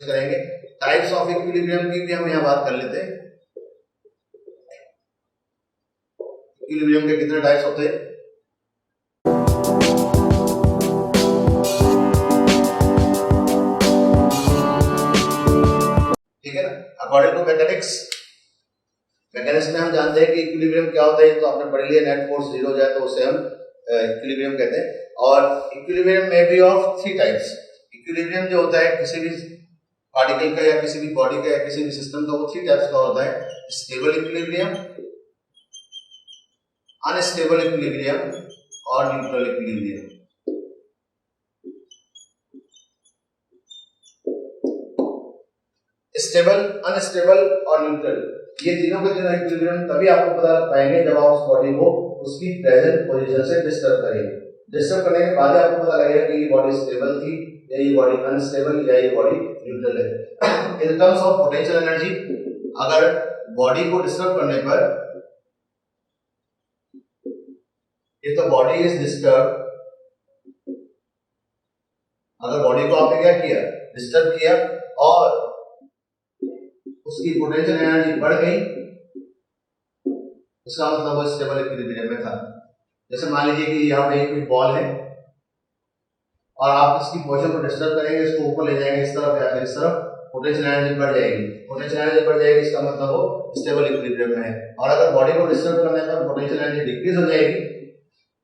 करेंगे। Types of equilibrium की भी हम यहाँ बात कर लेते हैं। इक्विलिब्रियम के कितने टाइप्स होते हैं? ठीक है ना। अकॉर्डिंग टू मैकेनिक्स में हम जानते हैं कि इक्विलिब्रियम क्या होता है, तो आपने पढ़ लिया, नेट फोर्स जीरो हो जाए तो उसे हम इक्विलिब्रियम कहते हैं। और इक्विलिब्रियम में भी ऑफ 3 टाइप्स। इक्विलिब्रियम जो होता है किसी भी पार्टिकल का या किसी भी बॉडी का या किसी भी सिस्टम का, वो 3 टाइप्स का होता है। स्टेबल इक्विलिब्रियम, अनस्टेबल इक्विलिब्रियम और न्यूट्रल इक्विलिब्रियम। स्टेबल, अनस्टेबल और न्यूट्रल, ये तीनों के तीनों इक्विलिब्रियम तभी आपको पता लग पाएंगे जब आप उस बॉडी को उसकी प्रेजेंट पोजीशन से डिस्टर्ब करेंगे। डिस्टर्ब करने के बाद आपको पता लगेगा कि ये बॉडी स्टेबल थी या ये बॉडी अनस्टेबल या ये बॉडी न्यूट्रल है। In terms of potential energy, अगर बॉडी को डिस्टर्ब करने पर, if the body is disturb, अगर बॉडी को आपने क्या किया, डिस्टर्ब किया और उसकी पोटेंशियल एनर्जी बढ़ गई, इसका मतलब वो स्टेबल इक्विलिब्रियम में था। जैसे मान लीजिए कि यहाँ पे कोई बॉल है और आप इसकी पोजीशन को डिस्टर्ब करेंगे, इसको ऊपर ले जाएंगे इस तरफ या फिर इस तरफ, पोटेंशियल एनर्जी बढ़ जाएगी। पोटेंशियल एनर्जी बढ़ जाएगी, इसका मतलब वो स्टेबल इक्विलिब्रियम में है। और अगर बॉडी को डिस्टर्ब करने पर पोटेंशियल एनर्जी डिक्रीज हो जाएगी,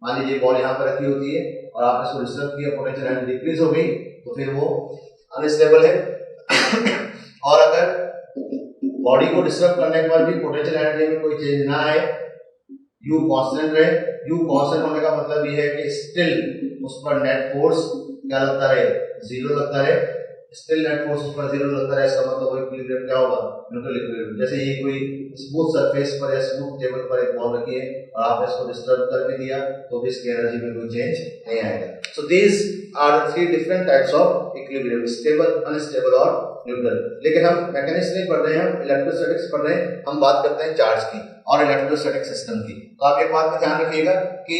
मान लीजिए बॉल यहाँ पर रखी होती है और आप इसको डिस्टर्ब किया, पोटेंशियल एनर्जी डिक्रीज हो गई, तो फिर वो अनस्टेबल है। और अगर बॉडी को डिस्टर्ब करने पर भी पोटेंशियल एनर्जी में कोई चेंज ना आए, यू कांस्टेंट रहे, यू कांस्टेंट होने का मतलब ये है कि स्टिल उस पर नेट फोर्स क्या लगता रहे, जीरो लगता रहे, स्टिल नेट फोर्स उस पर जीरो लगता रहे, इसका मतलब वो इक्विलिब्रियम क्या होगा, न्यूट्रल इक्विलिब्रियम। जैसे ये कोई स्मूथ सरफेस पर या स्मूथ टेबल पर एक बॉल रखी है और आप इसको डिस्टर्ब कर भी दिया तो भी इसकी एनर्जी में कोई चेंज नहीं आएगा। So these are the 3 different types of equilibrium, stable, unstable और न्यूट्रल। लेकिन हम मैकेनिक्स नहीं पढ़ रहे हैं, हम इलेक्ट्रोस्टैटिक्स पढ़ रहे हैं। हम बात करते हैं चार्ज की और इलेक्ट्रोस्टैटिक सिस्टम की। तो आप एक बात का ध्यान रखिएगा कि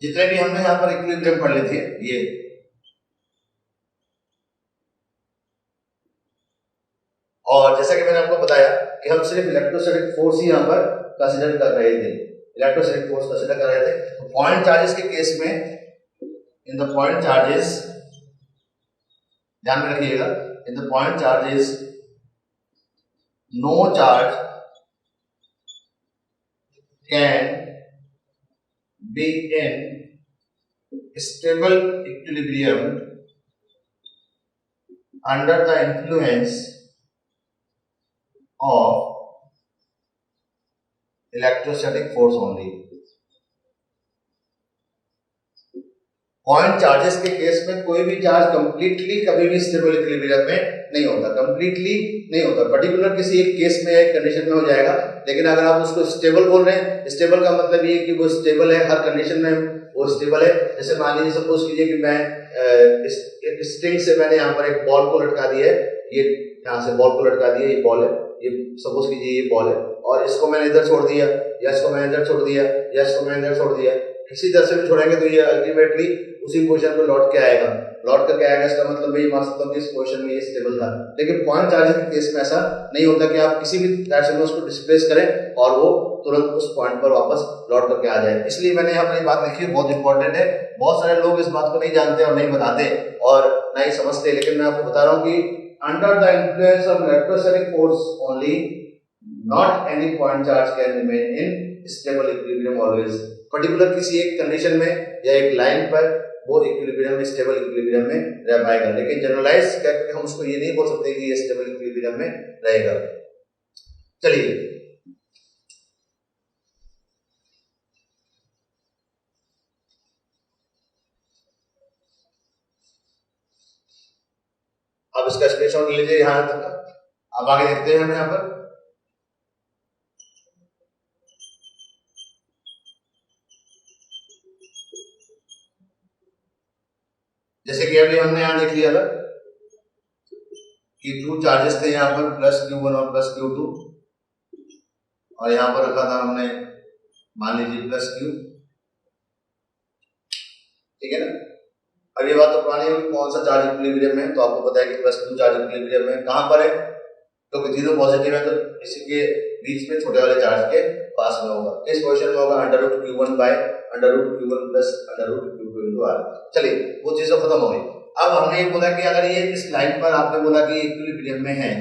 जितने भी हमने यहाँ पर इक्विलिब्रियम पढ़ लिए थे, ये और जैसा कि मैंने आपको बताया कि हम सिर्फ इलेक्ट्रोस्टैटिक फोर्स ही यहाँ पर कंसीडर कर रहे थे, इलेक्ट्रोस्टैटिक फोर्स कंसीडर कर रहे थे। तो पॉइंट चार्जेस के केस में, इन द पॉइंट चार्जेस, ध्यान में रखिएगा, in the point charges no charge can be in stable equilibrium under the influence of electrostatic force only। Point charges के केस में कोई भी चार्ज कंप्लीटली कभी भी स्टेबल इक्विलिब्रियम में नहीं होता, कंप्लीटली नहीं होता। पर्टिकुलर किसी एक केस में, एक कंडीशन में हो जाएगा। लेकिन अगर आप उसको स्टेबल बोल रहे हैं, स्टेबल का मतलब ये कि वो स्टेबल है, हर कंडीशन में वो स्टेबल है। जैसे मान लीजिए, सपोज कीजिए कि मैं एक स्ट्रिंग से मैंने यहाँ पर एक बॉल को लटका दिया है, ये यहाँ से बॉल को लटका दिया, ये बॉल है, ये सपोज कीजिए ये बॉल है, और इसको मैंने इधर छोड़ दिया या इसको मैंने इधर छोड़ दिया या इसको मैंने इधर छोड़ दिया, किसी तरह से भी छोड़ेंगे तो ये अल्टीमेटली उसी पोजीशन पर लौट के आएगा, लौट करके आएगा। इसका मतलब मैं ये मान सकता हूँ कि इस पोजीशन में ये स्टेबल था। लेकिन पॉइंट चार्जेस के केस में ऐसा नहीं होता कि आप किसी भी डायरेक्शन में उसको डिस्प्लेस करें और वो तुरंत उस पॉइंट पर वापस लौट करके आ जाए। इसलिए मैंने यहाँ पर बात लिखी है, बहुत इंपॉर्टेंट है। बहुत सारे लोग इस बात को नहीं जानते और नहीं बताते और नहीं समझते, लेकिन मैं आपको बता रहा हूँ कि under the influence of electrostatic force only, not any point charge can remain in stable equilibrium always. Particular किसी एक कंडीशन में या एक लाइन पर वो इक्विलिब्रियम में, स्टेबल इक्विलिब्रियम में रह पाएगा। लेकिन जनरलाइज करके हम उसको ये नहीं बोल सकते कि ये स्टेबल इक्विलिब्रियम में रहेगा। चलिए, अब इसका स्क्रीनशॉट ले लीजिए यहां तक का। अब आगे देखते हैं हम यहाँ पर। जैसे कि अभी हमने यहाँ देख लिया था कि 2 चार्जेस थे यहाँ पर, प्लस Q1 और प्लस Q2, और यहाँ पर रखा था हमने, मान लीजिए प्लस Q, ठीक है ना। अब ये बात तो पुरानी होगी, कौन सा चार्ज इक्विलिब्रियम में, तो आपको पता है कि +2 चार्ज इक्विलिब्रियम में कहां पर है, क्योंकि जीरो पॉजिटिव है तो इसी के बीच में छोटे वाले चार्ज के पास में होगा। किस पोजीशन में होगा, √q1 bye √q1 plus √q2 into r। चलिए वो चीज तो खत्म हो गई। अब हमने ये बोला कि अगर ये इस लाइन पर आपने बोला कि इक्विलिब्रियम में है,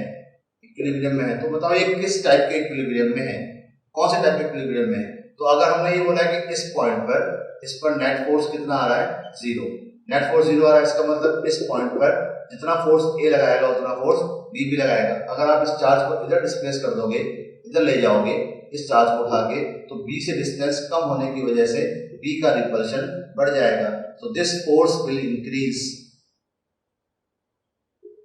इक्विलिब्रियम में है, तो बताओ ये किस टाइप के इक्विलिब्रियम में है, कौन से टाइप के इक्विलिब्रियम में है। तो अगर हमने ये बोला कि इस पॉइंट पर, इस पर नेट फोर्स कितना आ रहा है, 0, नेट फोर्स 0 आ रहा है, इसका मतलब इस पॉइंट पर जितना फोर्स A लगाएगा उतना फोर्स B भी लगाएगा। अगर आप इस चार्ज को इधर डिस्प्लेस कर दोगे, इधर ले जाओगे इस चार्ज को उठा के, तो B से डिस्टेंस कम होने की वजह से B का रिपल्शन बढ़ जाएगा। तो दिस फोर्स विल इंक्रीज।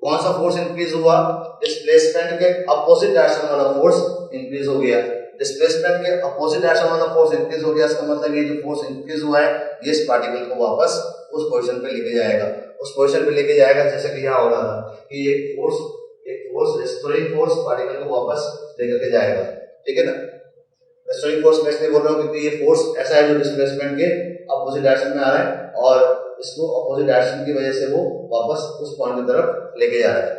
कौन सा फोर्स इंक्रीज हुआ, डिस्प्लेसमेंट के अपोजिट डायरेक्शन वाला फोर्स इंक्रीज हो गया। डिस्प्लेसमेंट के अपोजिट डायरेक्शन वाला फोर्स इंक्रीज हो गया, इसका मतलब ये जो फोर्स इंक्रीज हुआ है ये इस पार्टिकल को वापस उस पोजीशन पे लेके जाएगा, उस पोजीशन पे लेके जाएगा जैसे कि यहाँ हो रहा था कि ये फोर्स रेस्टोरिंग फोर्स पार्टिकल को वापस लेकर के जाएगा, ठीक है ना। रेस्टोरिंग फोर्स मैं इसलिए बोल रहा हूँ क्योंकि ये फोर्स ऐसा है जो डिस्प्लेसमेंट के अपोजिट डायरेक्शन में आ रहा है और इसको अपोजिट डायरेक्शन की वजह से वो वापस उस पॉइंट की तरफ लेके जा रहा है,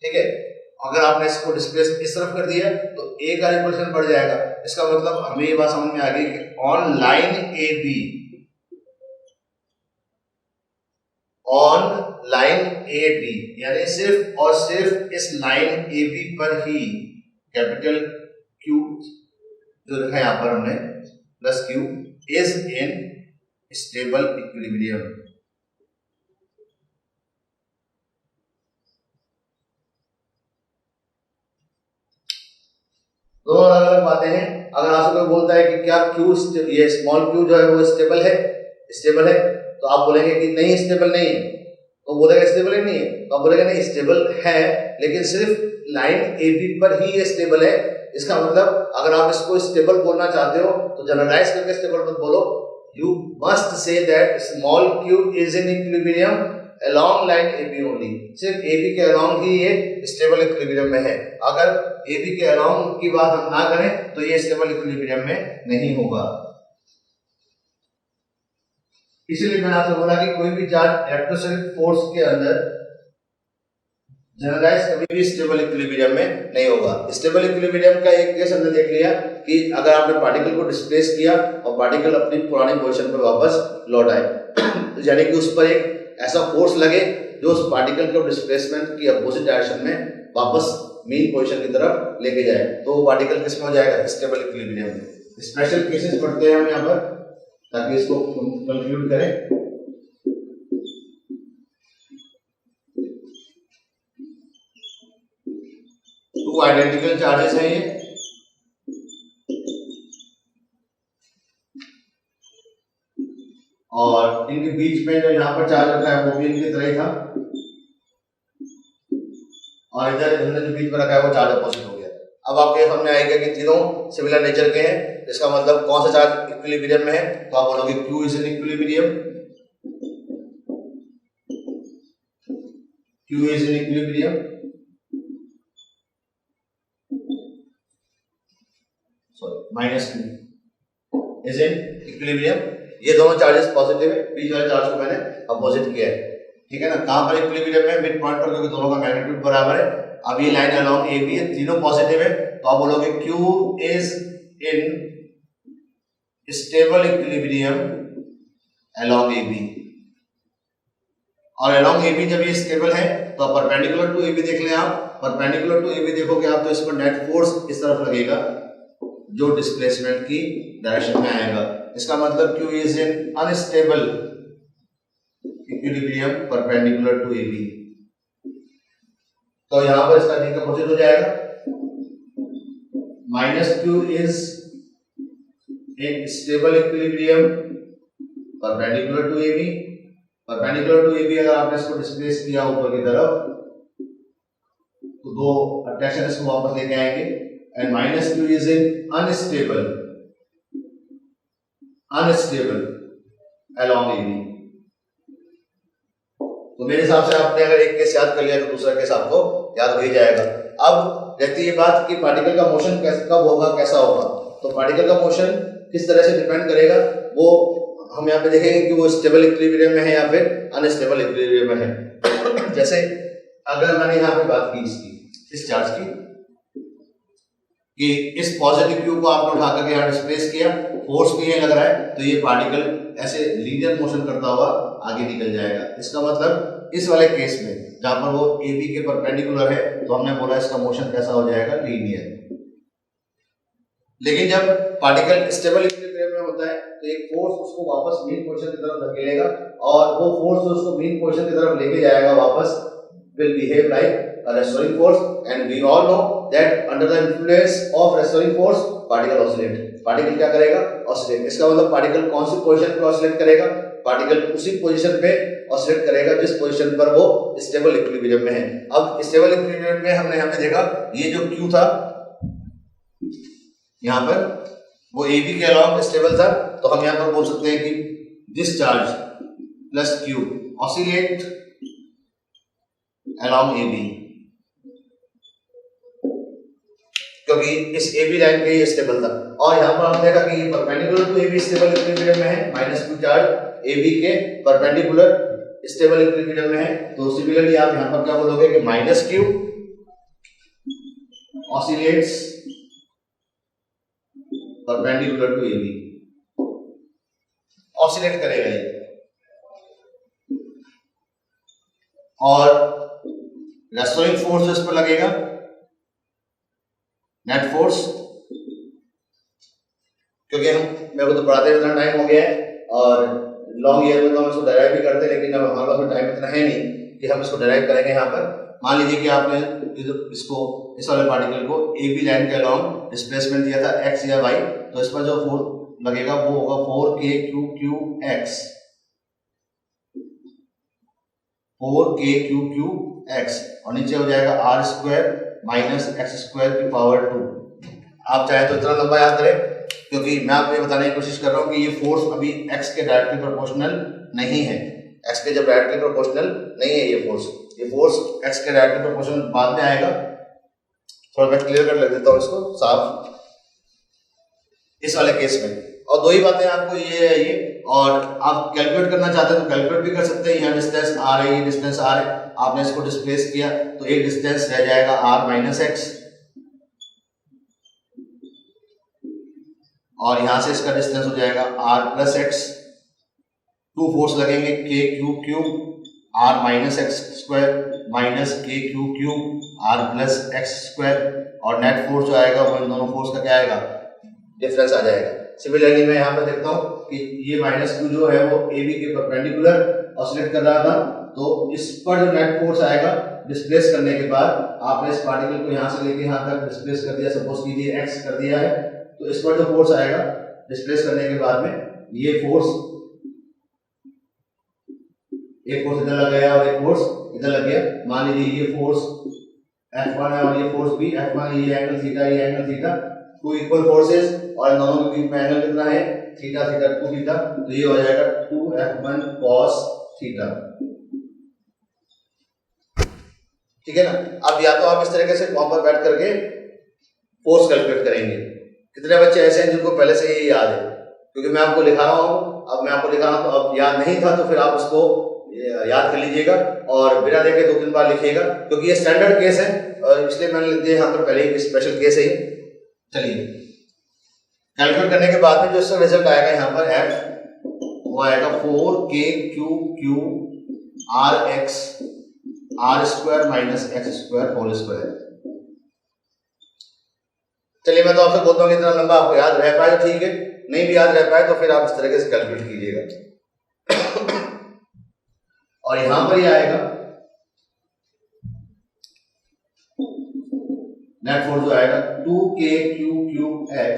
ठीक है। अगर आपने इसको डिस्प्लेस इस तरफ कर दिया तो A का रिपल्शन बढ़ जाएगा। इसका मतलब हमें ये बात समझ में आ गई कि on line AB, on line AB यानी सिर्फ और सिर्फ इस लाइन AB पर ही कैपिटल Q जो लिखा है यहां पर हमने plus Q is in stable equilibrium. दोनों अलग अलग बातें हैं। अगर आपसे कोई बोलता है कि क्या Q ये स्मॉल q जो है वो स्टेबल है, स्टेबल है, तो आप बोलेंगे कि नहीं स्टेबल नहीं है, तो बोलेगा स्टेबल ही नहीं है, तो आप बोलेगा नहीं स्टेबल है लेकिन सिर्फ लाइन AB पर ही ये स्टेबल है। इसका मतलब अगर आप इसको स्टेबल बोलना चाहते हो तो जनरलाइज करके स्टेबल मत बोलो, you must say that small q is in equilibrium along line AB only। सिर्फ AB के along ही ये स्टेबल इक्विलिब्रियम में है। अगर AB के along की बात हम ना करें तो ये स्टेबल इक्विलिब्रियम में नहीं होगा। इसीलिए मैंने आपसे बोला कि कोई भी चार्ज इलेक्ट्रोस्टैटिक फोर्स के अंदर जनरलाइज कभी भी स्टेबल इक्विलिब्रियम में नहीं होगा। स्टेबल इक्विलिब्रियम का एक केस हमने देख लिया कि अगर आपने पार्टिकल को डिस्प्लेस किया और पार्टिकल अपनी पुरानी पोजीशन पर वापस लौट आए, यानी कि उस पर एक ऐसा फोर्स लगे जो उस पार्टिकल को डिस्प्लेसमेंट की अपोजिट डायरेक्शन में वापस मेन पोजीशन की तरफ लेके जाए, तो वो पार्टिकल किस में हो जाएगा, स्टेबल इक्विलिब्रियम में। स्पेशल केसेस पढ़ते हैं हम यहाँ पर ताकि इसको कंक्लूड करें। टू आइडेंटिकल चार्जेस हैं ये, और इनके बीच में जो यहाँ पर चार्ज रखा है वो भी इनकी तरह ही था, और इधर हमने जो बीच में रखा है वो चार्ज अपोजिट हो गया। अब आपको ये समझ में आएगा कि तीनों सिमिलर नेचर के हैं। इसका मतलब कौन सा चार्ज इक्विलिब्रियम में है, तो आप बोलोगे Q is in equilibrium, Q is in equilibrium, minus Q is in equilibrium. ये दोनों चार्जेस पॉजिटिव है, बीच वाले चार्ज को मैंने अपोजिट किया है, ठीक है ना। कहां पर इक्विलिब्रियम में, मिड पॉइंट पर, क्योंकि दोनों का मैग्नीट्यूड बराबर है। अब ये लाइन अलोंग AB है, तीनों पॉजिटिव है, तो आप बोलोगे Q is in stable equilibrium along AB। और अलोंग AB जब ये स्टेबल है तो परपेंडिकुलर टू AB देख लें आप, परपेंडिकुलर टू AB देखोगे आप तो इस पर नेट फोर्स इस तरफ लगेगा जो डिस्प्लेसमेंट की डायरेक्शन में आएगा। इसका मतलब Q is in unstable equilibrium perpendicular to AB, तो यहां पर इसका डिकम्पोजिट हो जाएगा, minus Q is in stable equilibrium perpendicular to AB। Perpendicular to AB अगर आपने इसको डिस्प्लेस किया ऊपर की तरफ तो दो अट्रैक्शन इसको वापस लेके आएंगे, and minus Q is in unstable along AB। तो मेरे हिसाब से आपने अगर एक केस याद कर लिया तो दूसरा केस आपको याद हो ही जाएगा। अब रहती ये बात कि पार्टिकल का मोशन कब होगा, कैसा होगा, तो पार्टिकल का मोशन किस तरह से डिपेंड करेगा वो हम यहाँ पे देखेंगे कि वो स्टेबल इक्विलिब्रियम में है या फिर अनस्टेबल इक्विलिब्रियम में है। जैसे अगर मैंने यहाँ पे बात की इसकी, इस चार्ज की, कि इस पॉजिटिव क्यू को आपने उठा करके यहाँ डिस्प्लेस किया, फोर्स भी ये लग रहा है, तो ये पार्टिकल ऐसे लीनियर मोशन करता हुआ आगे निकल जाएगा। इसका मतलब इस वाले केस में जहां पर वो ए बी के परपेंडिकुलर है, तो हमने बोला इसका मोशन कैसा हो जाएगा, लीनियर। लेकिन जब पार्टिकल स्टेबल इक्विलिब्रियम में होता है तो एक फोर्स उसको वापस मीन पोजीशन की तरफ धकेलेगा, और वो फोर्स जो उसको मीन पोजीशन की तरफ लेके जाएगा वापस will behave like a restoring force, and we all know that under the influence of restoring force particle oscillate. Particle क्या करेगा, ऑसिलेट। इसका मतलब पार्टिकल कौन सी पोजीशन पे ऑसिलेट करेगा, पार्टिकल उसी पोजीशन पे ऑसिलेट करेगा जिस पोजीशन पर वो स्टेबल इक्विलिब्रियम में है। अब स्टेबल इक्विलिब्रियम में हमने यहाँ पे देखा ये जो Q था यहाँ पर वो AB के अलॉन्ग स्टेबल था, तो हम यहाँ पर बोल सकते हैं कि this charge plus Q oscillate along AB, क्योंकि इस AB लाइन पे ये स्टेबल था। और यहाँ पर हमने देखा कि ये perpendicular to AB stable equilibrium में है, -q चार्ज AB के परपेंडिकुलर स्टेबल इक्विलिब्रियम में है। तो सिमिलरली आप यहाँ पर क्या बोलोगे कि -q oscillates perpendicular to AB, oscillate करेगा ये। और रेस्टोरिंग फोर्स इस पर लगेगा, नेट फोर्स, क्योंकि हम मेरे को तो पढ़ाते हुए इतना टाइम हो गया है और लॉन्ग ईयर में तो हम इसको डिराइव भी करते हैं, लेकिन अब हमारे पास टाइम इतना है नहीं कि हम इसको डिराइव करेंगे। यहाँ पर मान लीजिए कि आपने इसको इस वाले पार्टिकल को ए बी लाइन के अलॉन्ग डिस्प्लेसमेंट दिया था x या y, तो इस पर जो फोर्स लगेगा वो होगा 4kqqx, 4kqqx, और नीचे हो जाएगा r square minus x square की पावर 2। आप चाहे तो इतना लंबा याद करें, क्योंकि मैं आपको ये बताने की कोशिश कर रहा हूँ कि ये फोर्स अभी x के डायरेक्टली प्रोपोर्शनल नहीं है। x के जब डायरेक्टली प्रोपोर्शनल नहीं है ये फोर्स x के डायरेक्टली प्रोपोर्शनल बाद में आएगा। थोड़ा मैं क्लियर कर देता हूँ इसको साफ इस वाले केस में। और दो ही बातें आपको ये है ये, और आप कैलकुलेट करना चाहते हैं तो कैलकुलेट भी कर सकते हैं। यहाँ डिस्टेंस r है, ये डिस्टेंस r है, आपने इसको डिस्प्लेस किया तो एक डिस्टेंस रह जाएगा r माइनस एक्स, और यहां से इसका डिस्टेंस हो जाएगा r plus x. Two force लगेंगे k cube cube r minus x square minus k cube cube r plus x square, और नेट फोर्स जो आएगा वो इन दोनों फोर्स का क्या आएगा, डिफरेंस आ जाएगा। सिमिलरली मैं यहाँ पे देखता हूँ कि ये -q जो है वो AB के परपेंडिकुलर ऑसिलेट कर रहा था, तो इस पर जो नेट फोर्स आएगा डिस्प्लेस करने के बाद, आपने इस पार्टिकल को यहाँ से लेके यहाँ तक डिस्प्लेस कर दिया, सपोज कीजिए x कर दिया है, तो इस पर जो फोर्स आएगा डिस्प्लेस करने के बाद में ये फोर्स, एक फोर्स इधर लग गया और एक फोर्स इधर लग गया। मान लीजिए ये फोर्स F1 है और ये फोर्स भी F1, ये एंगल थीटा, ये angle theta, two equal forces, और इन दोनों के बीच में एंगल कितना है, थीटा थीटा टू थीटा, तो ये हो जाएगा 2F1 cos थीटा। ठीक है ना। अब या तो आप इस तरीके से वहां पर बैठ करके फोर्स कैलकुलेट करेंगे। कितने बच्चे ऐसे हैं जिनको पहले से ही याद है, क्योंकि मैं आपको लिखा रहा हूँ, अब मैं आपको लिखा रहा हूँ, तो अब याद नहीं था तो फिर आप उसको याद कर लीजिएगा और बिना देखे 2-3 बार लिखिएगा, क्योंकि ये स्टैंडर्ड केस है और इसलिए मैंने लिख दिया यहाँ पर पहले ही स्पेशल केस है। चलिए कैलकुलेट करने के बाद में जो इसका रिजल्ट आएगा यहाँ पर f वो आएगा 4kqqr x r square minus x square whole square. चलिए मैं तो आपसे बोलता हूँ कि इतना लंबा आपको याद रह पाए तो ठीक है, नहीं भी याद रह पाए तो फिर आप इस तरीके से कैलकुलेट कीजिएगा। और यहां पर ये आएगा नेट फोर्स जो आएगा 2kqqx,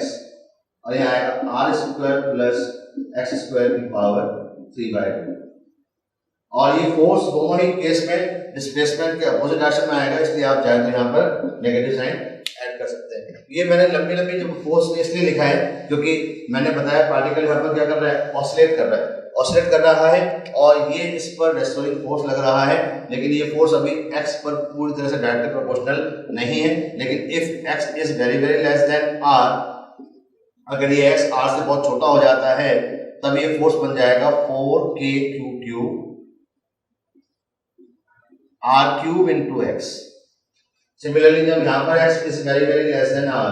और यहाँ आएगा r square plus x square की पावर 3/2। और ये फोर्स दोनों ही केस में डिस्प्लेसमेंट के अपोजिट डायरेक्शन में आएगा, इसलिए आप चाहे तो यहाँ पर नेगेटिव साइन ऐड कर सकते हैं। ये मैंने लंबी लंबी जो फोर्स ने इसलिए लिखा है क्योंकि मैंने बताया पार्टिकल यहाँ पर क्या कर रहा है, ऑसिलेट कर रहा है, और ये इस पर रेस्टोरिंग फोर्स लग रहा है, लेकिन ये फोर्स अभी x पर पूरी तरह से डायरेक्टली प्रोपोर्शनल नहीं है। लेकिन if x is very very less than r, अगर ये x r से बहुत छोटा हो जाता है तब ये फोर्स बन जाएगा 4k r³ into x. Similarly जब यहाँ पर x is very very less than r,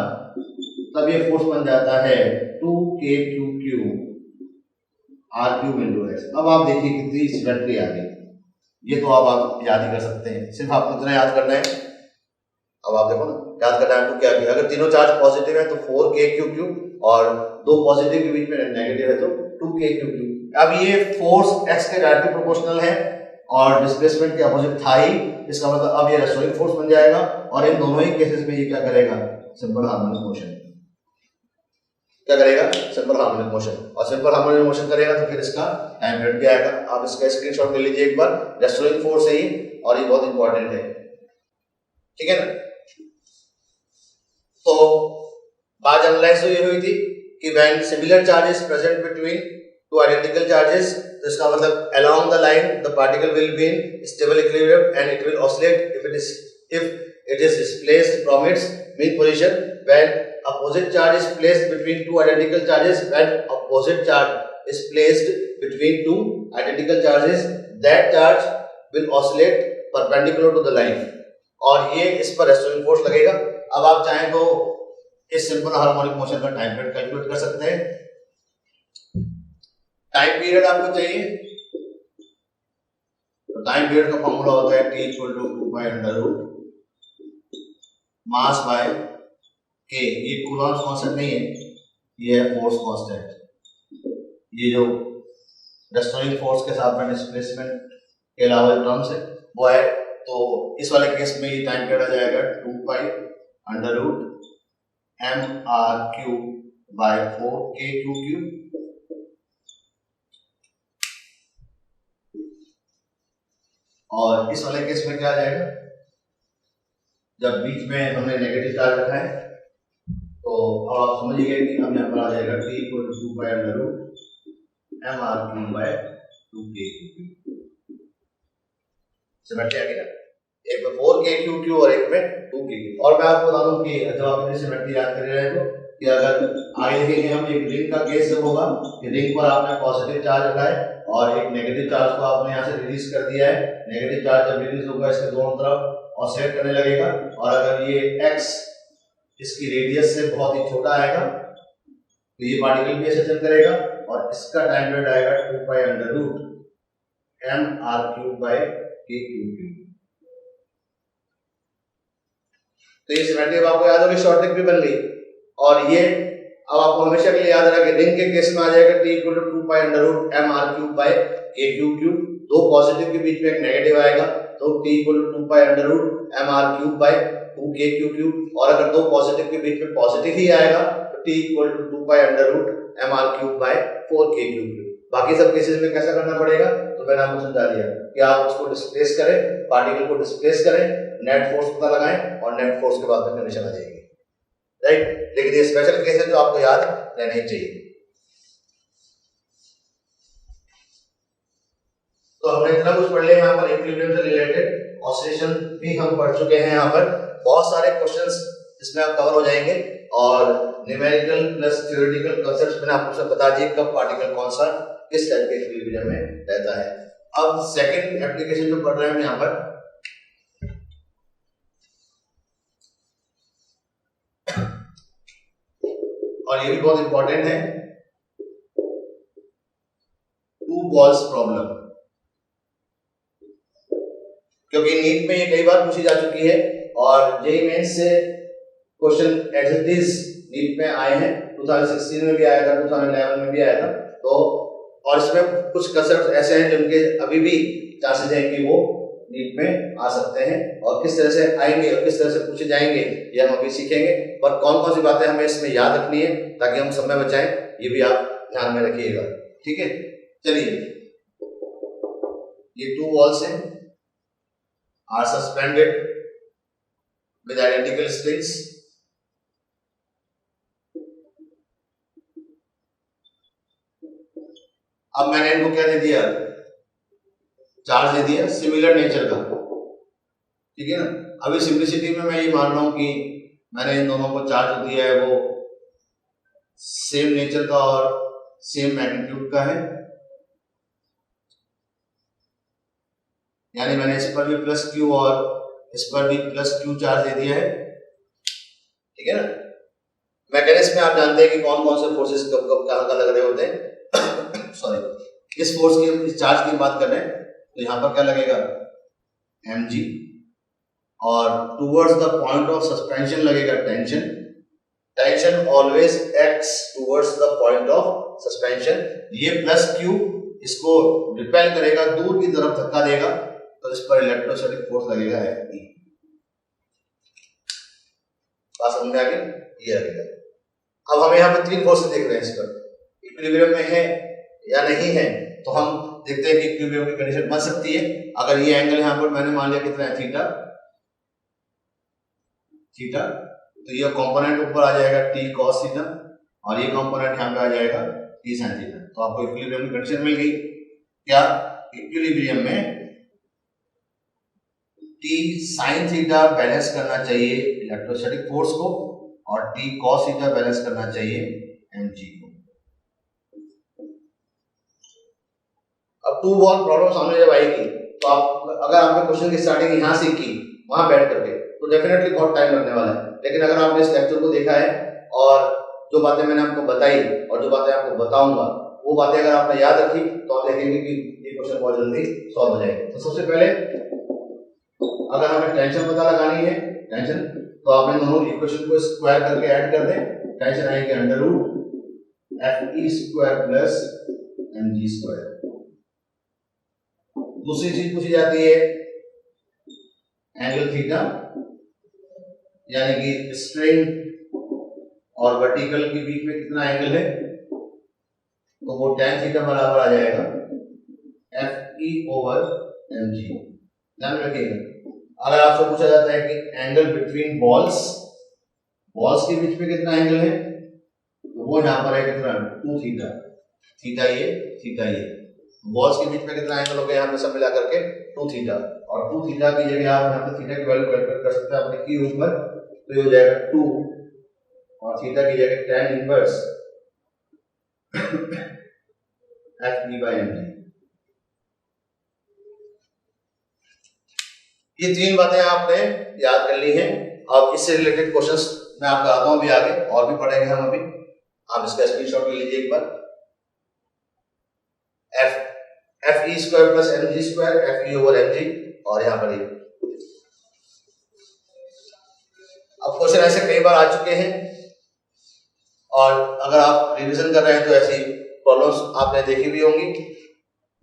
तब ये फोर्स बन जाता है 2k³ r³ इंटू एक्स। अब आप देखिए कितनी सिमेट्री आ गई। ये तो अब आप याद ही कर सकते हैं, सिर्फ आपको इतना याद करना है। अब आप देखो ना, याद करना है आपको क्या किया। अगर तीनों चार्ज पॉजिटिव है तो 4k³ और दो पॉजिटिव के बीच में नेगेटिव है तो 2k³। अब ये फोर्स x के डायरेक्टली प्रोपोर्शनल है और डिस्प्लेसमेंट के अपोजिट था ही, इसका मतलब अब ये रेस्टोरिंग फोर्स बन जाएगा और इन दोनों ही केसेस में ये क्या करेगा, सिंपल हार्मोनिक मोशन। क्या करेगा, सिंपल हार्मोनिक मोशन। और सिंपल हार्मोनिक मोशन करेगा तो फिर इसका टाइम पीरियड भी आएगा। आप इसका स्क्रीनशॉट ले लीजिए एक बार, रेस्टोरिंग फोर्स है ये और ये बहुत इंपॉर्टेंट है, ठीक है ना। तो बात एनालाइज तो ये हुई थी कि when similar charges present between two identical charges, तो इसका मतलब along the line the particle will be in stable equilibrium and it will oscillate if it is displaced from its mean position. When opposite charge is placed between two identical charges, when opposite charge is placed between two identical charges, that charge will oscillate perpendicular to the line और ये इस पर restoring force लगेगा। अब आप चाहें तो इस सिंपल हार्मोनिक मोशन का टाइम पीरियड कैलकुलेट कर सकते हैं। टाइम पीरियड आपको चाहिए तो टाइम पीरियड का फॉर्मूला होता है T = 2π√, मास बाय के। ये कूलॉम्स कांस्टेंट नहीं है, ये है फोर्स कांस्टेंट। ये जो रेस्टोरिंग फोर्स के साथ में डिस्प्लेसमेंट के अलावा टर्म्स है वो है, तो इस वाले केस में ये टाइम पीरियड आ जाएगा 2π√mr³/4k³। और इस वाले केस में क्या आ जाएगा, जब बीच में हमने नेगेटिव चार्ज रखा है तो अब आप समझिए कि हम यहाँ पर आ जाएगा T = 2π√mr³/2k³। सिमेट्री आ गई ना, एक में 4k³ और एक में 2k³। और मैं आपको बता दूं कि जब आप इतनी सिमेट्री याद कर रहे हो कि अगर आगे देखेंगे हम, एक रिंग का केस जब होगा कि रिंग पर आपने पॉजिटिव चार्ज रखा है और एक नेगेटिव चार्ज को आपने यहाँ से रिलीज कर दिया है। नेगेटिव चार्ज जब रिलीज होगा इसके दोनों तरफ ऑसिलेट करने लगेगा और अगर ये x इसकी रेडियस से बहुत ही छोटा आएगा तो ये पार्टिकल भी ऐसे चल करेगा और इसका टाइम पीरियड आएगा 2π√mr³/k³। तो ये सिमेट्री अब आपको याद होगी, शॉर्ट ट्रिक भी बन गई। और ये अब आपको हमेशा के लिए याद रखना कि रिंग के केस में आ जाएगा T = 2π√mr³/k³। दो पॉजिटिव के बीच में एक नेगेटिव आएगा तो T = 2π√mr³/2k³। और अगर दो पॉजिटिव के बीच में पॉजिटिव ही आएगा तो T = 2π√mr³/4k³। बाकी सब केसेस में कैसा करना पड़ेगा तो मैंने आपको समझा दिया कि आप उसको डिस्प्लेस करें, पार्टिकल को डिस्प्लेस करें, नेट फोर्स पता लगाएं और नेट फोर्स के बाद में कंडीशन आ जाएगी, राइट। लेकिन ये स्पेशल केस है जो आपको याद रहना ही चाहिए। तो हमने इतना कुछ पढ़ लिया यहाँ पर इक्विलिब्रियम से रिलेटेड, ऑसिलेशन भी हम पढ़ चुके हैं। यहाँ पर बहुत सारे क्वेश्चंस इसमें आप कवर हो जाएंगे और न्यूमेरिकल प्लस थ्योरेटिकल कांसेप्ट्स मैंने आपको सब बता दिए, कब पार्टिकल कौन सा किस टाइप के इक्विलिब्रियम में रहता है। अब सेकंड एप्लीकेशन जो पढ़ रहे हैं यहाँ पर, और ये भी बहुत इंपॉर्टेंट है, टू बॉल्स प्रॉब्लम। क्योंकि नीट में ये कई बार पूछी जा चुकी है और जेईई मेंस से question as it is NEET में आए हैं। 2016 में भी आया था, 2011 में भी आया था। तो और इसमें कुछ कंसेप्ट ऐसे हैं जिनके अभी भी चांसेस हैं कि वो नीट में आ सकते हैं और किस तरह से आएंगे और किस तरह से पूछे जाएंगे ये हम अभी सीखेंगे। पर कौन कौन सी बातें हमें इसमें याद रखनी है ताकि हम समय बचाएं, ये भी आप ध्यान में रखिएगा, ठीक है। चलिए, ये टू वॉल्स हैं, are suspended with identical strings. अब मैंने इनको क्या दे दिया, चार्ज दे दिया सिमिलर नेचर का, ठीक है ना। अभी सिंप्लिसिटी में मैं ये मान रहा हूं कि मैंने इन दोनों को चार्ज दिया है वो सेम नेचर का और सेम मैग्नीट्यूड का है, यानी मैंने इस पर भी प्लस क्यू और इस पर भी प्लस क्यू चार्ज दे दिया है, ठीक है ना। मैकेनिक्स में आप जानते हैं कि कौन कौन से फोर्सेस कब कब कहाँ कहाँ लग रहे होते हैं सॉरी, इस फोर्स की, इस चार्ज की बात कर रहे हैं तो यहाँ पर क्या लगेगा mg, और towards the point of suspension लगेगा tension, tension always acts towards the point of suspension. ये प्लस क्यू इसको रिपेल करेगा, दूर की तरफ धक्का देगा, तो इस पर इलेक्ट्रोस्टैटिक फोर्स लगेगा Fe। बात समझ में आ गई, ये लगेगा। अब हम यहाँ पे तीन फोर्सेस देख रहे हैं, इस पर इक्विलिब्रियम में है या नहीं है, तो हम देखते हैं कि इक्विलिब्रियम की कंडीशन बन सकती है अगर ये एंगल यहाँ पर मैंने मान लिया कितना है थीटा, थीटा, तो ये कंपोनेंट ऊपर आ जाएगा t cos थीटा और ये कंपोनेंट यहाँ पे आ जाएगा t sin थीटा, तो आपको इक्विलिब्रियम की कंडीशन मिल गई। क्या इक्विलिब्रियम में t sin थीटा बैलेंस करना चाहिए इलेक्ट्रोस्टैटिक फोर्स को और t cos थीटा बैलेंस करना चाहिए mg को। अब टू बॉल प्रॉब्लम सामने जब आएगी तो आप, अगर आपने क्वेश्चन की स्टार्टिंग यहाँ से की वहां बैठ करके, तो डेफिनेटली बहुत टाइम लगने वाला है। लेकिन अगर आपने इस लेक्चर को देखा है और जो बातें मैंने आपको बताई और जो बातें आपको बताऊंगा वो बातें अगर आपने याद रखी तो आप देखेंगे कि ये क्वेश्चन बहुत जल्दी सॉल्व हो जाएगा। तो सबसे पहले अगर हमें टेंशन पता लगानी है, टेंशन, तो आपने दोनों इक्वेशन को स्क्वायर करके ऐड कर दें, टेंशन आएगी under root Fe square plus mg square. दूसरी चीज पूछी जाती है एंगल थीटा, यानी कि स्ट्रिंग और वर्टिकल के बीच में कितना एंगल है, तो वो tan थीटा बराबर आ जाएगा Fe ओवर mg। ध्यान रखिएगा, अगर आपसे पूछा जाता है कि एंगल बिटवीन बॉल्स, बॉल्स के बीच में कितना एंगल है, तो वो यहाँ पर है कितना 2 थीटा, थीटा ये, थीटा ये, बॉल्स के बीच में कितना एंगल हो गया यहाँ पे सब मिला करके 2 थीटा, और 2 थीटा की जगह आप यहाँ पे थीटा की वैल्यू कैलकुलेट कर सकते हैं अपने की ऊपर, तो ये हो जाएगा 2 और थीटा की जगह tan inverse Fe by mg। ये तीन बातें आपने याद कर ली हैं। अब इससे रिलेटेड क्वेश्चंस मैं आपको आता हूं अभी आगे, और भी पढ़ेंगे हम अभी, आप इसका स्क्रीनशॉट ले लीजिए एक बार। Fe square plus mg square Fe over mg, और यहाँ पर ये अब क्वेश्चन ऐसे कई बार आ चुके हैं और अगर आप रिवीजन कर रहे हैं तो ऐसी प्रॉब्लम्स आपने देखी भी होंगी।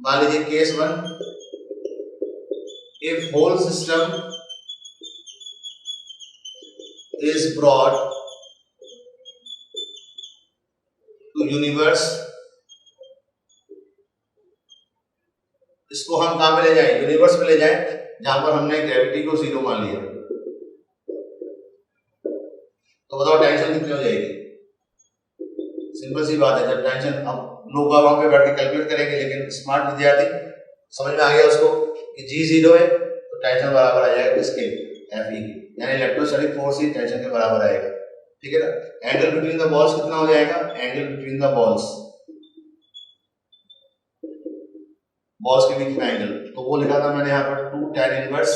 मान लीजिए case 1, if whole system is brought to universe, इसको हम कहां पे ले जाएं, यूनिवर्स पे ले जाएं जहां पर हमने ग्रेविटी को 0 मान लिया, तो बताओ टेंशन कितनी हो जाएगी। सिंपल सी बात है, जब टेंशन, अब लोग वहां पे बैठ के कैलकुलेट करेंगे, लेकिन स्मार्ट विद्यार्थी समझ में आ गया उसको कि जी 0 है तो टेंशन बराबर आ जाएगा किसके, Fe की, यानी इलेक्ट्रोस्टैटिक फोर्स ही टेंशन के बराबर आएगा, ठीक है ना। एंगल बिटवीन द बॉल्स कितना हो जाएगा, angle between the balls, balls के बीच में एंगल, तो वो लिखा था मैंने यहाँ पर 2 tan इनवर्स,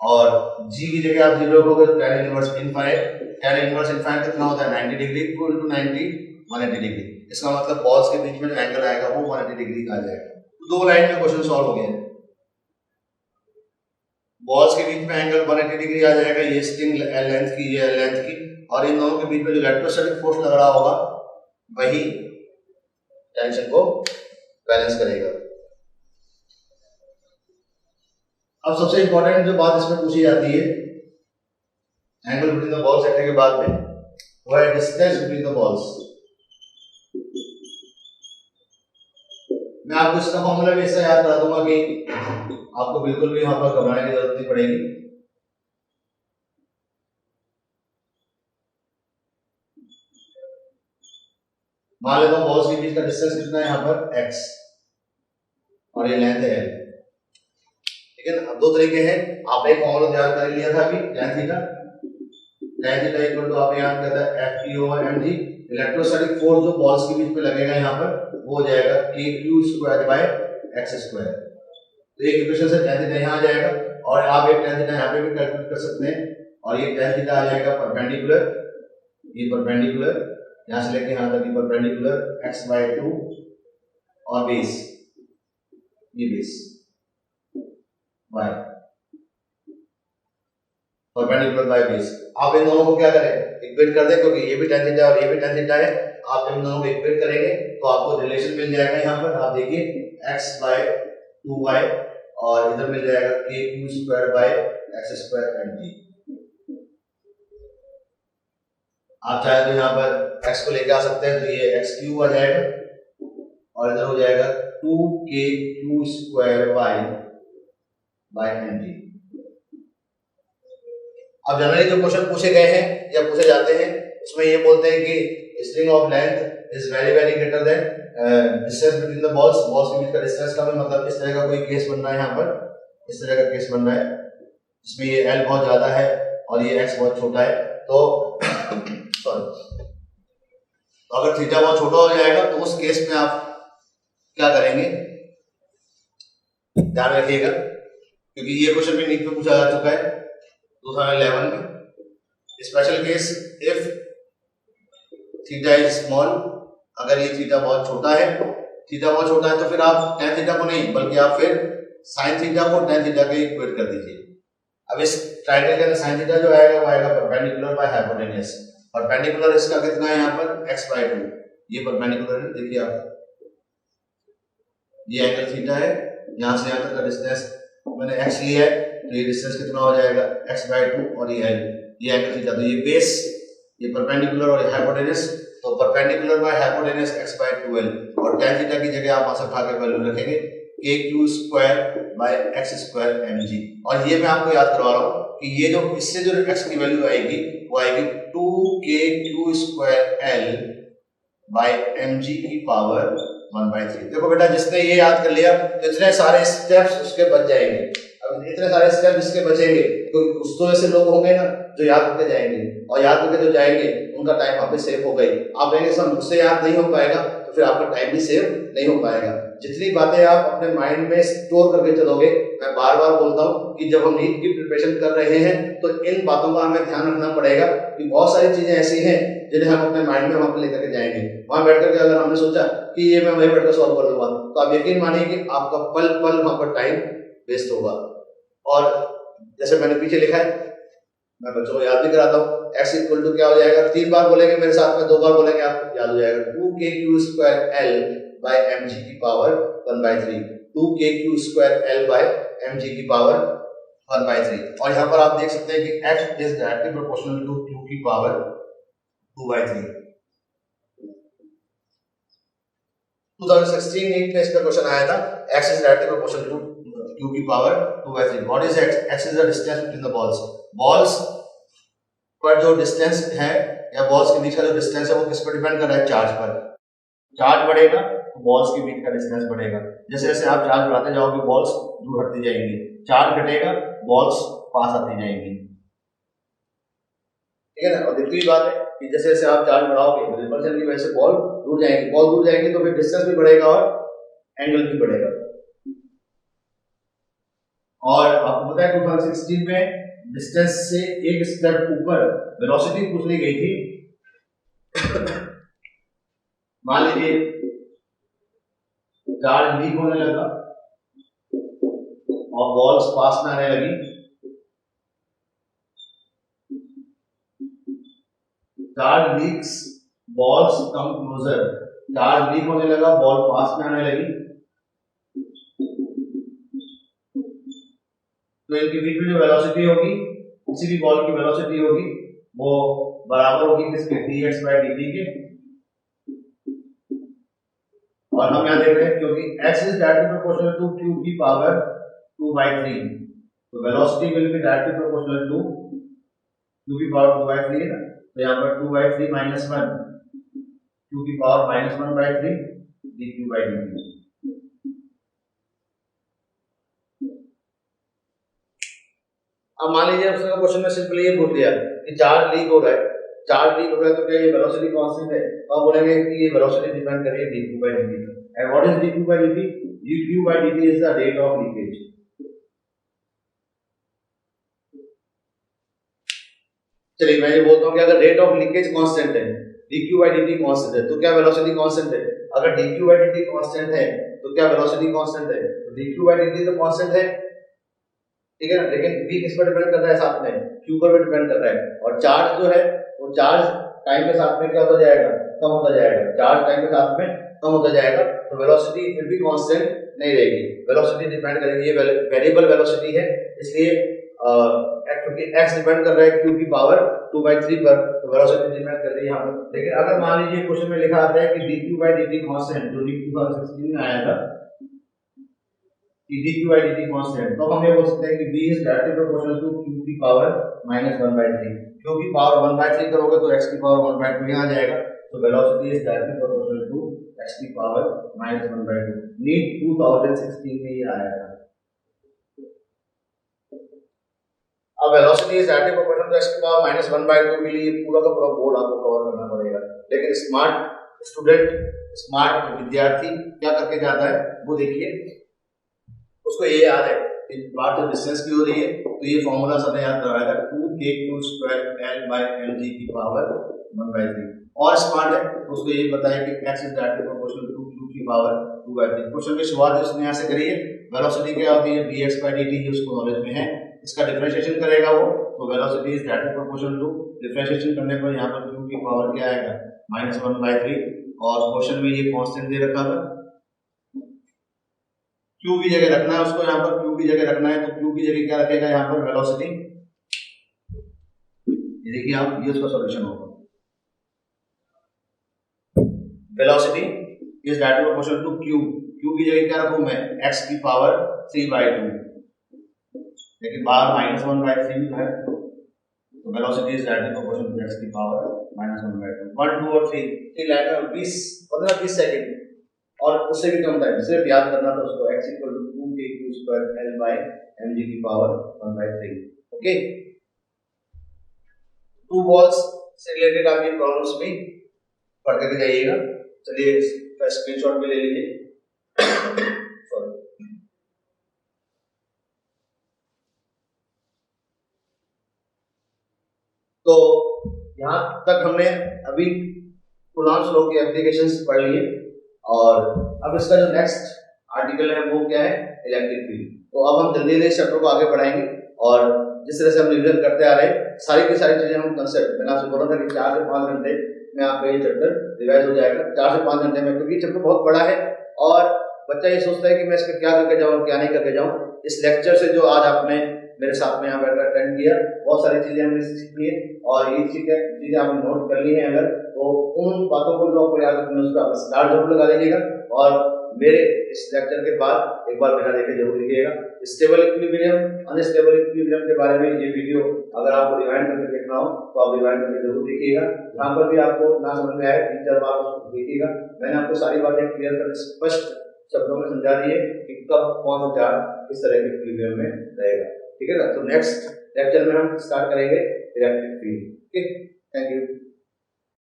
और g की जगह आप 0 रखोगे तो tan inverse infinite, tan inverse infinite कितना होता है 90 डिग्री, 2 into 90 180 डिग्री, इसका मतलब बॉल्स के बीच में जो एंगल आएगा वो 180 डिग्री का आ जाएगा। तो 2 लाइन में क्वेश्चन सॉल्व हो गया, बॉल्स के बीच में एंगल 180 डिग्री आ जाएगा, ये स्ट्रिंग लेंथ की, ये लेंथ की, और इन दोनों के बीच में जो इलेक्ट्रोस्टैटिक फोर्स लग रहा होगा वही टेंशन को बैलेंस करेगा। अब सबसे इंपॉर्टेंट जो बात इसमें पूछी जाती है एंगल बिटवीन द बॉल्स रखने के बाद में, वो है डिस्टेंस बिटवीन द बॉल्स। मैं आपको इसका फॉर्मूला भी ऐसा याद करा दूंगा कि आपको बिल्कुल भी वहां पर घबराने की जरूरत नहीं पड़ेगी। मान लेता हूं बॉल्स के बीच का डिस्टेंस कितना है यहाँ पर x, और ये लेंथ है l, ठीक है ना। अब 2 तरीके हैं, आपने एक फॉर्मूला तैयार कर लिया था अभी tan theta, tan theta equal to आप याद करता है Fe over mg, electrostatic force जो बॉल्स के बीच में लगेगा यहाँ पर वो हो जाएगा के Q square by x square. तो एक इक्वेशन से tan थीटा यहाँ आ जाएगा और आप एक tan थीटा यहाँ पे भी कैलकुलेट कर सकते हैं और ये tan थीटा आ जाएगा परपेंडिकुलर, ये परपेंडिकुलर यहाँ से लेके यहाँ तक ये परपेंडिकुलर x बाय 2 और बेस, ये base by perpendicular by base. आप इन दोनों को क्या करें, इक्वेट कर दें, क्योंकि ये भी tan थीटा और ये भी tan थीटा है। आप इन दोनों को इक्वेट करेंगे तो आपको रिलेशन मिल जाएगा। यहाँ पर आप देखिए x बाय 2y और इधर मिल जाएगा के Q square by x square mg। आप चाहे तो यहाँ पर x को लेके आ सकते हैं, तो ये x क्यू आ जाएगा और इधर हो जाएगा 2k q square by mg। अब जनरली जो क्वेश्चन पूछे गए हैं या पूछे जाते हैं उसमें ये बोलते हैं कि string of length is very very greater than distance between the balls, balls के बीच का डिस्टेंस कम है। मतलब इस तरह का कोई केस बन रहा है, यहाँ पर इस तरह का केस बन रहा है जिसमें ये L बहुत ज्यादा है और ये x बहुत छोटा है। तो सॉरी, तो अगर थीटा बहुत छोटा हो जाएगा तो उस केस में आप क्या करेंगे, ध्यान रखिएगा, क्योंकि ये क्वेश्चन भी नीट में पूछा जा चुका है 2011 में। Special case if theta is small, अगर ये थीटा बहुत छोटा है, थीटा बहुत छोटा है तो फिर आप tan थीटा को नहीं बल्कि आप फिर sin थीटा को tan थीटा के इक्वेट कर दीजिए। अब इस ट्रायंगल के अंदर sin थीटा जो आएगा वो आएगा परपेंडिकुलर बाय हाइपोटेन्यूज। परपेंडिकुलर इसका कितना है यहाँ पर x बाय 2, ये परपेंडिकुलर है। देखिए आप, ये एंगल थीटा है, यहाँ से यहाँ तक का डिस्टेंस मैंने x लिया है तो ये डिस्टेंस कितना हो जाएगा x बाय 2 और ये L, ये एंगल थीटा। तो ये बेस, ये परपेंडिकुलर और ये हाइपोटेन्यूज, तो perpendicular by hypotenuse x by 2L और tan थीटा की जगह आप वहां से उठा के वैल्यू रखेंगे के Q square by x square mg। और ये मैं आपको याद करवा रहा हूँ कि ये जो इससे जो x की वैल्यू आएगी वो आएगी 2k q square L by mg की पावर 1/3। देखो बेटा, जिसने ये याद कर लिया तो इतने सारे स्टेप्स उसके बच जाएंगे। अब इतने सारे स्टेप जिसके बचेंगे तो कुछ तो ऐसे लोग होंगे ना जो याद करके जाएंगे, और याद करके जो जाएंगे उनका टाइम वहां पे सेव हो गई। आप कहेंगे सर मुझसे याद नहीं हो पाएगा, तो फिर आपका टाइम भी सेव नहीं हो पाएगा। जितनी बातें आप अपने माइंड में स्टोर करके चलोगे, मैं बार बार बोलता हूँ कि जब हम नीट की प्रिपरेशन कर रहे हैं तो इन बातों का हमें ध्यान रखना पड़ेगा कि बहुत सारी चीजें ऐसी हैं जिन्हें हम अपने माइंड में वहां पर लेकर के जाएंगे। वहां बैठ करके अगर हमने सोचा कि ये मैं वहीं बैठकर सॉल्व कर लूंगा तो आप यकीन मानिए कि आपका पल पल वहां पर टाइम वेस्ट होगा। और जैसे मैंने पीछे लिखा है, मैं बच्चों को याद भी कराता हूँ, x इक्वल टू क्या हो जाएगा, 3 बार बोलेंगे मेरे साथ में, 2 बार बोलेंगे आपको याद हो जाएगा, 2k q square L by mg की power 1/3, 2k q square L by mg की पावर 1/3। और यहाँ पर आप देख सकते हैं कि x is directly proportional to q की पावर 2/3। 2016 नीट में इसका क्वेश्चन आया था, x is directly proportional to q की power 2/3। What is x? x is the distance between the balls. Balls पर जो डिस्टेंस है या बॉल्स के बीच का जो डिस्टेंस है वो किस पर डिपेंड कर रहा है? चार्ज पर। चार्ज बढ़ेगा तो बॉल्स के बीच का डिस्टेंस बढ़ेगा। जैसे जैसे आप चार्ज बढ़ाते जाओगे बॉल्स दूर हटती जाएंगी, चार्ज घटेगा बॉल्स पास आती जाएंगी, ठीक है ना। और दूसरी बात है कि जैसे जैसे आप चार्ज बढ़ाओगे रिपल्शन की वजह से बॉल दूर जाएंगी, बॉल दूर जाएंगी तो फिर डिस्टेंस भी बढ़ेगा और एंगल भी बढ़ेगा। और आपको पता है 2016 में डिस्टेंस से एक स्टेप ऊपर वेलोसिटी पूछ ली गई थी। मान लीजिए चार्ज लीक होने लगा और बॉल्स पास में आने लगी, charge leaks balls come closer, charge leak होने लगा बॉल पास में आने लगी, तो इनके बीच में जो वेलोसिटी होगी, किसी भी बॉल की वेलोसिटी होगी वो बराबर होगी किसके? dx बाय dt के। और हम यहाँ देख रहे हैं क्योंकि x is directly proportional to q की पावर 2/3, तो velocity will be directly proportional to q की पावर 2/3 है ना, तो यहाँ पर 2/3 माइनस 1 q की power minus 1/3 dq by dt। अब मान लीजिए उसने क्वेश्चन में सिंपली ये पूछ लिया कि चार्ज लीक हो रहा है, चार्ज लीक हो रहा है तो क्या ये वेलोसिटी कांस्टेंट है, तो आप बोलेंगे कि ये वेलोसिटी डिपेंड कर रही है dq by dt। And what is dq by dt? dq by dt is the rate of leakage. चलिए मैं ये बोलता हूँ कि अगर रेट ऑफ लीकेज कांस्टेंट है, dq by dt कांस्टेंट है, तो क्या वेलोसिटी कांस्टेंट है? अगर dq by dt कांस्टेंट है तो क्या वेलोसिटी कांस्टेंट है? तो dq by dt तो कांस्टेंट है, ठीक है ना, लेकिन v किस पर डिपेंड कर रहा है? साथ में q पर भी डिपेंड कर रहा है। और चार्ज जो है वो चार्ज टाइम के साथ में क्या होता जाएगा? कम होता जाएगा। चार्ज टाइम के साथ में कम होता जाएगा तो वेलोसिटी फिर भी कांस्टेंट नहीं रहेगी, वेलोसिटी डिपेंड करेगी। ये वेरिएबल वेलोसिटी है, इसलिए क्योंकि x डिपेंड कर रहा है q की पावर 2/3 पर, तो वेलोसिटी डिपेंड कर रही है यहाँ पर। लेकिन अगर मान लीजिए क्वेश्चन में लिखा आता है कि dq by dt कांस्टेंट, जो dq 2016 में आया था कि dq by dt कांस्टेंट, तो हम ये बोल सकते हैं कि v is directly proportional to q की पावर -1/3। q की पावर 1/3 करोगे तो x की पावर 1/2 यहाँ आ जाएगा, तो velocity is directly proportional to x की पावर -1/2। नीट 2016 में ये आया था। अब velocity is directly proportional to x की पावर -1/2 के लिए पूरा का पूरा बोर्ड आपको कवर करना पड़ेगा। लेकिन स्मार्ट स्टूडेंट, स्मार्ट विद्यार्थी क्या करके जाता है वो देखिए, उसको ये याद है कि बात तो डिस्टेंस की हो रही है तो ये फॉर्मूला सबने याद करवाया था 2kq² L/mg की पावर 1/3। और स्मार्ट है तो उसको ये पता है कि x is directly proportional to q की पावर 2/3। क्वेश्चन की शुरुआत उसने यहाँ से करी है, वेलोसिटी क्या होती है dx by dt, उसको नॉलेज में है। इसका डिफरेंशिएशन करेगा वो, तो velocity is directly proportional to, differentiation करने पर यहाँ पर q की पावर क्या आएगा? -1/3। और क्वेश्चन में ये कांस्टेंट दे रखा था, q की जगह रखना है उसको, यहाँ पर q की जगह रखना है तो q की जगह क्या रखेगा यहाँ पर? वेलोसिटी। ये देखिए आप, ये उसका सॉल्यूशन होगा। Velocity is directly proportional to q की जगह क्या रखूं मैं? x की पावर 3/2, लेकिन बाहर -1/3 भी है, तो velocity is directly proportional to x की पावर -1/2। 1 2 और 3 लाइन में 15-20 सेकंड और उससे भी कम टाइम सिर्फ याद करना था उसको, x = 2kq² L/mg की पावर 1/3। ओके, टू बॉल्स से रिलेटेड आप ये प्रॉब्लम्स भी पढ़ करके जाइएगा। चलिए इसका स्क्रीनशॉट भी ले लीजिए। सॉरी, तो यहाँ तक हमने अभी कूलॉम्स लॉ की एप्लीकेशंस पढ़ लिए, और अब इसका जो नेक्स्ट आर्टिकल है वो क्या है? Electric field. तो अब हम जल्दी जल्दी इस चैप्टर को आगे बढ़ाएंगे, और जिस तरह से हम रिवीजन करते आ रहे हैं सारी की सारी चीजें हम कंसेप्ट, मैंने आपसे बोला था कि 4 से 5 घंटे में आपका ये चैप्टर रिवाइज हो जाएगा, 4 से 5 घंटे में, क्योंकि चैप्टर बहुत बड़ा है और बच्चा ये सोचता है कि मैं इसका क्या करके जाऊँ क्या नहीं करके जाऊँ। इस लेक्चर से जो आज आपने मेरे साथ में यहाँ पर अटेंड किया, बहुत सारी चीजें हमने सीखी है और ये चीजें आपने नोट कर ली हैं अगर, तो उन बातों को जो आपको याद रखना है उसका आप स्टार जरूर लगा दीजिएगा, और मेरे इस लेक्चर के बाद एक बार बिना देखे जरूर लिखिएगा। स्टेबल इक्विलिब्रियम, अनस्टेबल इक्विलिब्रियम के बारे में ये वीडियो अगर आपको रिवाइंड करके देखना हो तो आप रिवाइंड करके जरूर देखिएगा। जहाँ पर भी आपको ना समझ में आए 3-4 बार देखिएगा। मैंने आपको सारी बातें क्लियर कर स्पष्ट शब्दों में समझा दी है कि कब कौन सा चार्ज किस तरह के इक्विलिब्रियम में रहेगा, ठीक है ना। तो नेक्स्ट लेक्चर में हम स्टार्ट करेंगे इलेक्ट्रिक फील्ड। ठीक, थैंक यू।